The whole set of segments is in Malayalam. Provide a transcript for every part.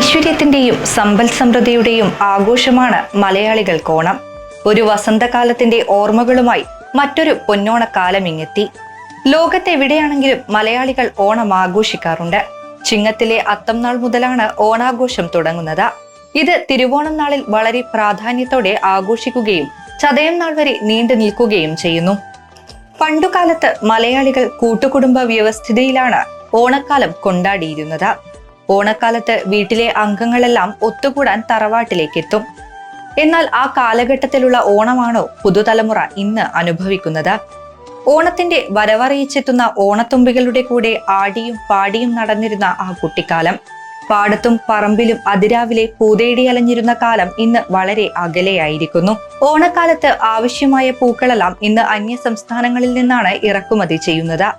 ഐശ്വര്യത്തിന്റെയും സമ്പൽ സമൃദ്ധിയുടെയും ആഘോഷമാണ് മലയാളികൾക്ക് ഓണം. ഒരു വസന്തകാലത്തിന്റെ ഓർമ്മകളുമായി മറ്റൊരു പൊന്നോണക്കാലം ഇങ്ങെത്തി. ലോകത്തെവിടെയാണെങ്കിലും മലയാളികൾ ഓണം ആഘോഷിക്കാറുണ്ട്. ചിങ്ങത്തിലെ അത്തം നാൾ മുതലാണ് ഓണാഘോഷം തുടങ്ങുന്നത്. ഇത് തിരുവോണം നാളിൽ വളരെ പ്രാധാന്യത്തോടെ ആഘോഷിക്കുകയും ചതയം നാൾ വരെ നീണ്ടു നിൽക്കുകയും ചെയ്യുന്നു. പണ്ടുകാലത്ത് മലയാളികൾ കൂട്ടുകുടുംബ വ്യവസ്ഥിതിയിലാണ് ഓണക്കാലം കൊണ്ടാടിയിരുന്നത്. ഓണക്കാലത്ത് വീട്ടിലെ അംഗങ്ങളെല്ലാം ഒത്തുകൂടാൻ തറവാട്ടിലേക്ക് എത്തും. എന്നാൽ ആ കാലഘട്ടത്തിലുള്ള ഓണമാണോ പുതുതലമുറ ഇന്ന് അനുഭവിക്കുന്നത്? ഓണത്തിന്റെ വരവറിയിച്ചെത്തുന്ന ഓണത്തുമ്പികളുടെ കൂടെ ആടിയും പാടിയും നടന്നിരുന്ന ആ കുട്ടിക്കാലം, പാടത്തും പറമ്പിലും അതിരാവിലെ പൂതേടി അലഞ്ഞിരുന്ന കാലം ഇന്ന് വളരെ അകലെയായിരിക്കുന്നു. ഓണക്കാലത്ത് ആവശ്യമായ പൂക്കളെല്ലാം ഇന്ന് അന്യ സംസ്ഥാനങ്ങളിൽ നിന്നാണ് ഇറക്കുമതി ചെയ്യുന്നത്.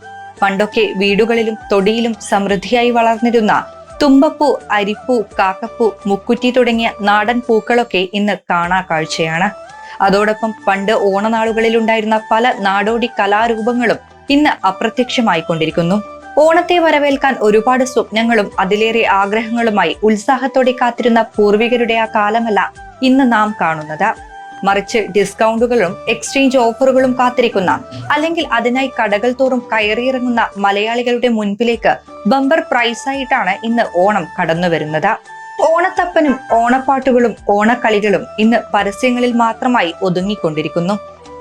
പണ്ടൊക്കെ വീടുകളിലും തൊടിയിലും സമൃദ്ധിയായി വളർന്നിരുന്ന തുമ്പപ്പൂ, അരിപ്പൂ, കാക്കപ്പൂ, മുക്കുറ്റി തുടങ്ങിയ നാടൻ പൂക്കളൊക്കെ ഇന്ന് കാണാ കാഴ്ചയാണ്. അതോടൊപ്പം പണ്ട് ഓണനാളുകളിലുണ്ടായിരുന്ന പല നാടോടി കലാരൂപങ്ങളും ഇന്ന് അപ്രത്യക്ഷമായിക്കൊണ്ടിരിക്കുന്നു. ഓണത്തെ വരവേൽക്കാൻ ഒരുപാട് സ്വപ്നങ്ങളും അതിലേറെ ആഗ്രഹങ്ങളുമായി ഉത്സാഹത്തോടെ കാത്തിരുന്ന പൂർവികരുടെ ആ കാലമല്ല ഇന്ന് നാം കാണുന്നത്. മറിച്ച് ഡിസ്കൗണ്ടുകളും എക്സ്ചേഞ്ച് ഓഫറുകളും കാത്തിരിക്കുന്ന, അല്ലെങ്കിൽ അതിനായി കടകൾ തോറും കയറിയിറങ്ങുന്ന മലയാളികളുടെ മുൻപിലേക്ക് ബമ്പർ പ്രൈസായിട്ടാണ് ഇന്ന് ഓണം കടന്നു വരുന്നത്. ഓണത്തപ്പനും ഓണപ്പാട്ടുകളും ഓണക്കളികളും ഇന്ന് പരസ്യങ്ങളിൽ മാത്രമായി ഒതുങ്ങിക്കൊണ്ടിരിക്കുന്നു.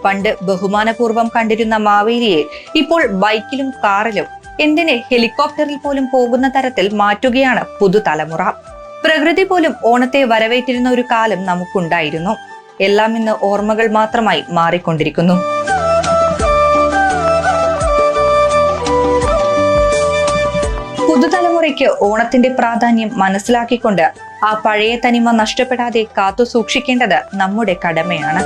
പണ്ട് ബഹുമാനപൂർവ്വം കണ്ടിരുന്ന മാവേലിയെ ഇപ്പോൾ ബൈക്കിലും കാറിലും, എന്തിന് ഹെലികോപ്റ്ററിൽ പോലും പോകുന്ന തരത്തിൽ മാറ്റുകയാണ് പുതുതലമുറ. പ്രകൃതി പോലും ഓണത്തെ വരവേറ്റിരുന്ന ഒരു കാലം നമുക്കുണ്ടായിരുന്നു. എല്ലാം ഇന്ന് ഓർമ്മകൾ മാത്രമായി മാറിക്കൊണ്ടിരിക്കുന്നു. പുതുതലമുറയ്ക്ക് ഓണത്തിന്റെ പ്രാധാന്യം മനസ്സിലാക്കിക്കൊണ്ട് ആ പഴയ തനിമ നഷ്ടപ്പെടാതെ കാത്തു സൂക്ഷിക്കേണ്ടത് നമ്മുടെ കടമയാണ്.